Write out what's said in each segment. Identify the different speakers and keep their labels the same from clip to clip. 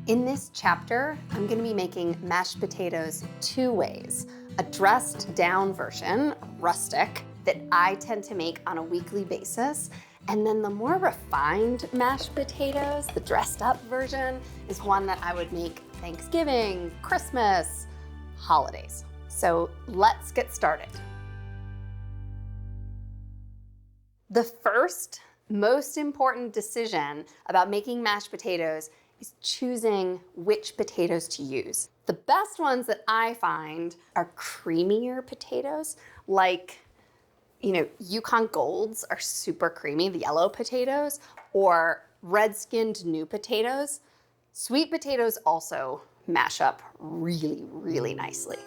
Speaker 1: In this chapter, I'm gonna be making mashed potatoes two ways. A dressed down version, rustic, that I tend to make on a weekly basis. And then the more refined mashed potatoes, the dressed up version, is one that I would make Thanksgiving, Christmas, holidays. So let's get started. The first most important decision about making mashed potatoes is choosing which potatoes to use. The best ones that I find are creamier potatoes, like, Yukon Golds are super creamy, the yellow potatoes, or red-skinned new potatoes. Sweet potatoes also mash up really, really nicely.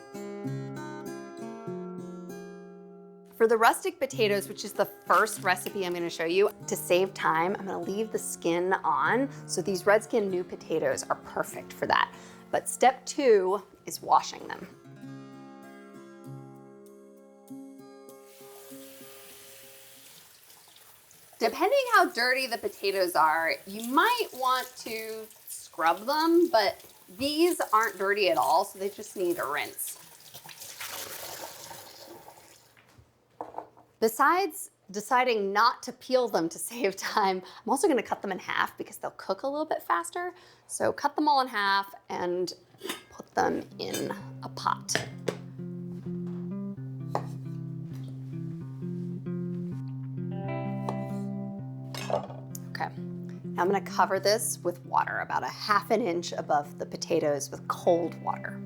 Speaker 1: For the rustic potatoes, which is the first recipe I'm gonna show you, to save time, I'm gonna leave the skin on. So these red skin new potatoes are perfect for that. But step 2 is washing them. Depending how dirty the potatoes are, you might want to scrub them, but these aren't dirty at all, so they just need a rinse. Besides deciding not to peel them to save time, I'm also gonna cut them in half because they'll cook a little bit faster. So cut them all in half and put them in a pot. Okay, now I'm gonna cover this with water, about a ½ inch above the potatoes with cold water.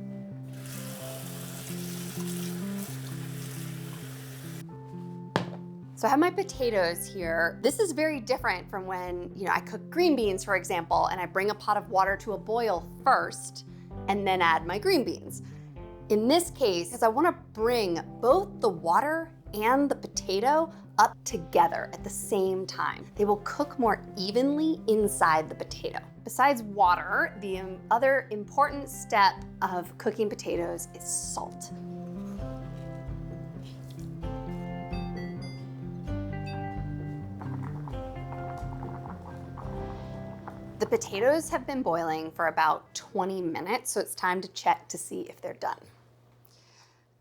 Speaker 1: So I have my potatoes here. This is very different from when I cook green beans, for example, and I bring a pot of water to a boil first and then add my green beans. In this case, because I want to bring both the water and the potato up together at the same time. They will cook more evenly inside the potato. Besides water, the other important step of cooking potatoes is salt. The potatoes have been boiling for about 20 minutes, so it's time to check to see if they're done.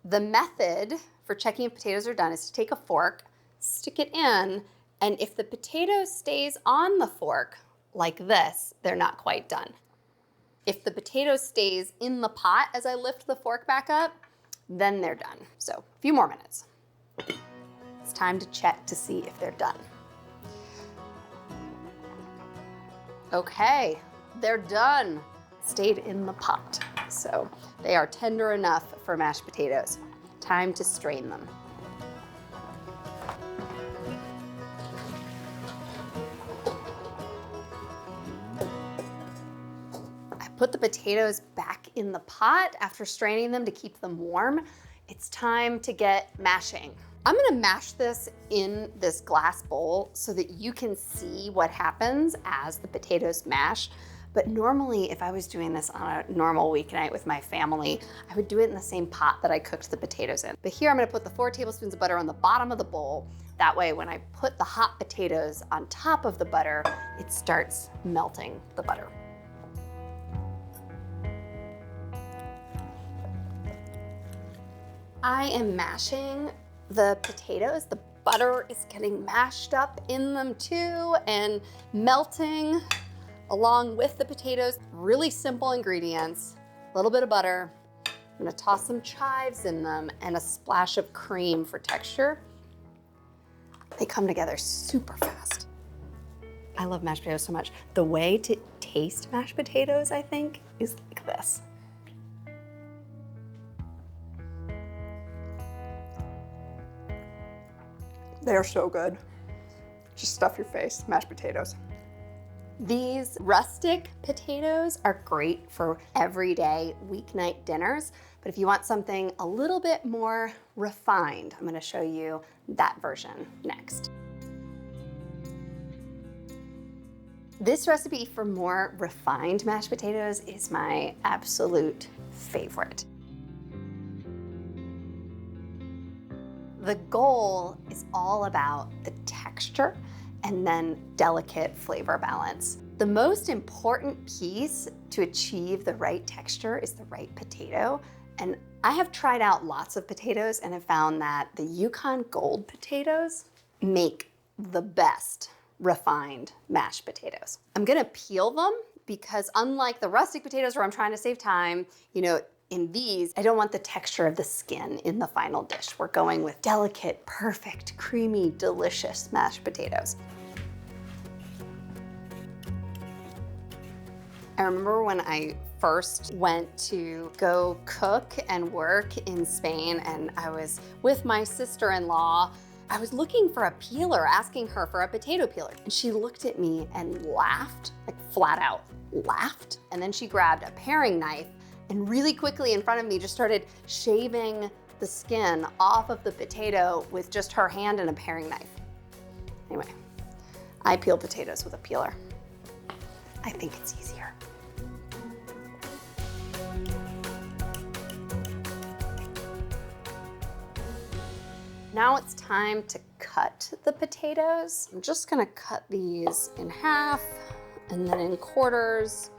Speaker 1: The method for checking if potatoes are done is to take a fork, stick it in, and if the potato stays on the fork like this, they're not quite done. If the potato stays in the pot as I lift the fork back up, then they're done. So a few more minutes. It's time to check to see if they're done. Okay, they're done. Stayed in the pot. So they are tender enough for mashed potatoes. Time to strain them. I put the potatoes back in the pot after straining them to keep them warm. It's time to get mashing. I'm gonna mash this in this glass bowl so that you can see what happens as the potatoes mash. But normally, if I was doing this on a normal weeknight with my family, I would do it in the same pot that I cooked the potatoes in. But here I'm gonna put the 4 tablespoons of butter on the bottom of the bowl. That way, when I put the hot potatoes on top of the butter, it starts melting the butter. I am mashing the potatoes. The butter is getting mashed up in them too and melting along with the potatoes. Really simple ingredients, a little bit of butter. I'm gonna toss some chives in them and a splash of cream for texture. They come together super fast. I love mashed potatoes so much. The way to taste mashed potatoes, I think, is like this. They're so good. Just stuff your face, mashed potatoes. These rustic potatoes are great for everyday weeknight dinners, but if you want something a little bit more refined, I'm gonna show you that version next. This recipe for more refined mashed potatoes is my absolute favorite. The goal is all about the texture and then delicate flavor balance. The most important piece to achieve the right texture is the right potato. And I have tried out lots of potatoes and have found that the Yukon Gold potatoes make the best refined mashed potatoes. I'm gonna peel them because unlike the rustic potatoes where I'm trying to save time, in these, I don't want the texture of the skin in the final dish. We're going with delicate, perfect, creamy, delicious mashed potatoes. I remember when I first went to go cook and work in Spain, and I was with my sister-in-law. I was looking for a peeler, asking her for a potato peeler. And she looked at me and laughed, like flat out laughed. And then she grabbed a paring knife and really quickly in front of me just started shaving the skin off of the potato with just her hand and a paring knife. Anyway, I peel potatoes with a peeler. I think it's easier. Now it's time to cut the potatoes. I'm just gonna cut these in half and then in quarters,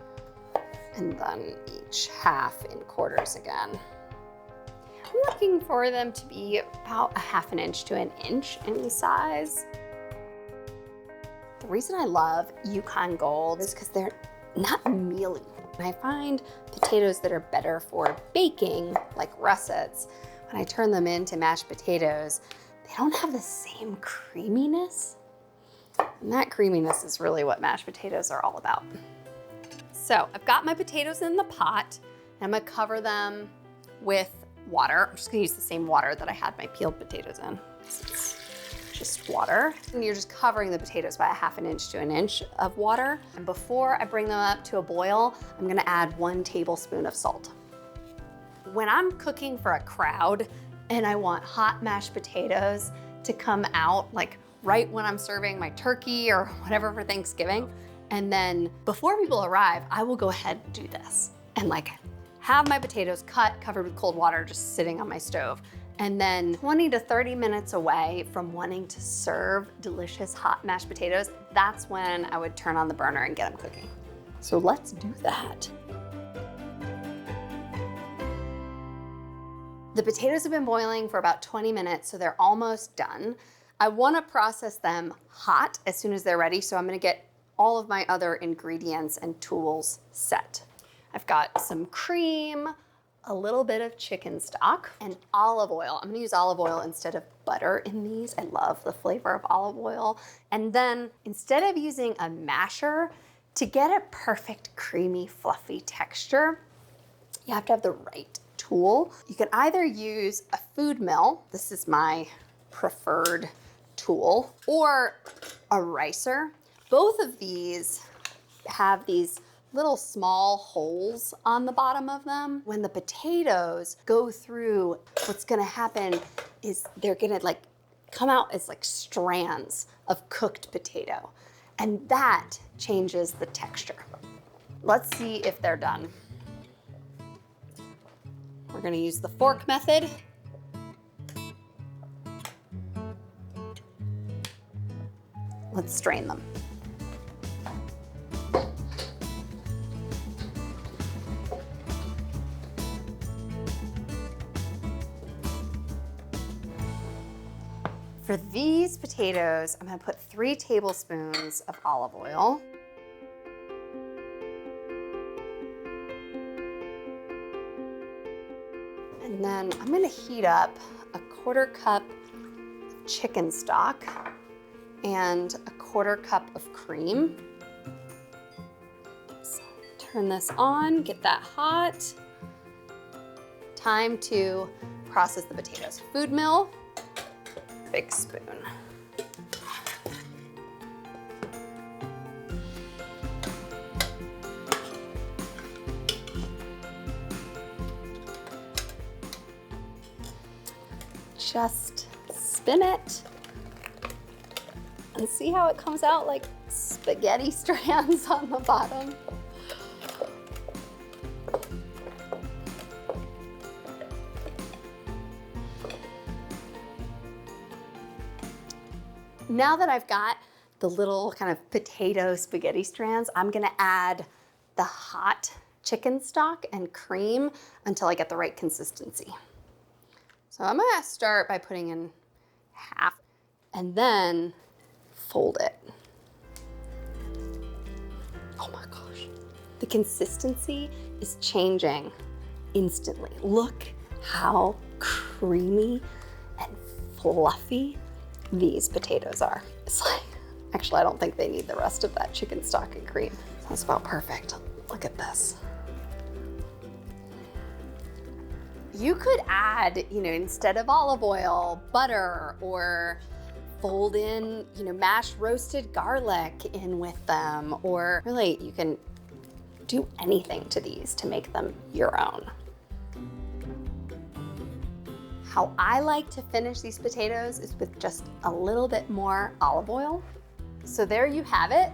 Speaker 1: and then each half in quarters again. I'm looking for them to be about a ½ inch to an inch in size. The reason I love Yukon Gold is because they're not mealy. And I find potatoes that are better for baking, like russets, when I turn them into mashed potatoes, they don't have the same creaminess. And that creaminess is really what mashed potatoes are all about. So I've got my potatoes in the pot, and I'm gonna cover them with water. I'm just gonna use the same water that I had my peeled potatoes in. It's just water. And you're just covering the potatoes by a ½ inch to an inch of water. And before I bring them up to a boil, I'm gonna add 1 tablespoon of salt. When I'm cooking for a crowd and I want hot mashed potatoes to come out like right when I'm serving my turkey or whatever for Thanksgiving, and then before people arrive, I will go ahead and do this and have my potatoes cut, covered with cold water, just sitting on my stove. And then 20 to 30 minutes away from wanting to serve delicious hot mashed potatoes, that's when I would turn on the burner and get them cooking. So let's do that. The potatoes have been boiling for about 20 minutes, so they're almost done. I wanna process them hot as soon as they're ready, so I'm gonna get all of my other ingredients and tools set. I've got some cream, a little bit of chicken stock, and olive oil. I'm gonna use olive oil instead of butter in these. I love the flavor of olive oil. And then instead of using a masher, to get a perfect creamy, fluffy texture, you have to have the right tool. You can either use a food mill, this is my preferred tool, or a ricer. Both of these have these little small holes on the bottom of them. When the potatoes go through, what's gonna happen is they're gonna come out as strands of cooked potato. And that changes the texture. Let's see if they're done. We're gonna use the fork method. Let's strain them. For these potatoes, I'm gonna put 3 tablespoons of olive oil. And then I'm gonna heat up a 1/4 cup of chicken stock and a 1/4 cup of cream. So turn this on, get that hot. Time to process the potatoes. Food mill, big spoon. Just spin it and see how it comes out like spaghetti strands on the bottom. Now that I've got the little kind of potato spaghetti strands, I'm gonna add the hot chicken stock and cream until I get the right consistency. So I'm gonna start by putting in half and then fold it. Oh my gosh. The consistency is changing instantly. Look how creamy and fluffy these potatoes are. It's like, actually, I don't think they need the rest of that chicken stock and cream. That's about perfect. Look at this. You could add, instead of olive oil, butter, or fold in, mashed roasted garlic in with them, or really you can do anything to these to make them your own. How I like to finish these potatoes is with just a little bit more olive oil. So there you have it,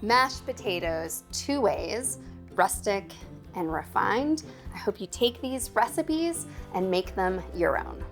Speaker 1: mashed potatoes 2 ways, rustic and refined. I hope you take these recipes and make them your own.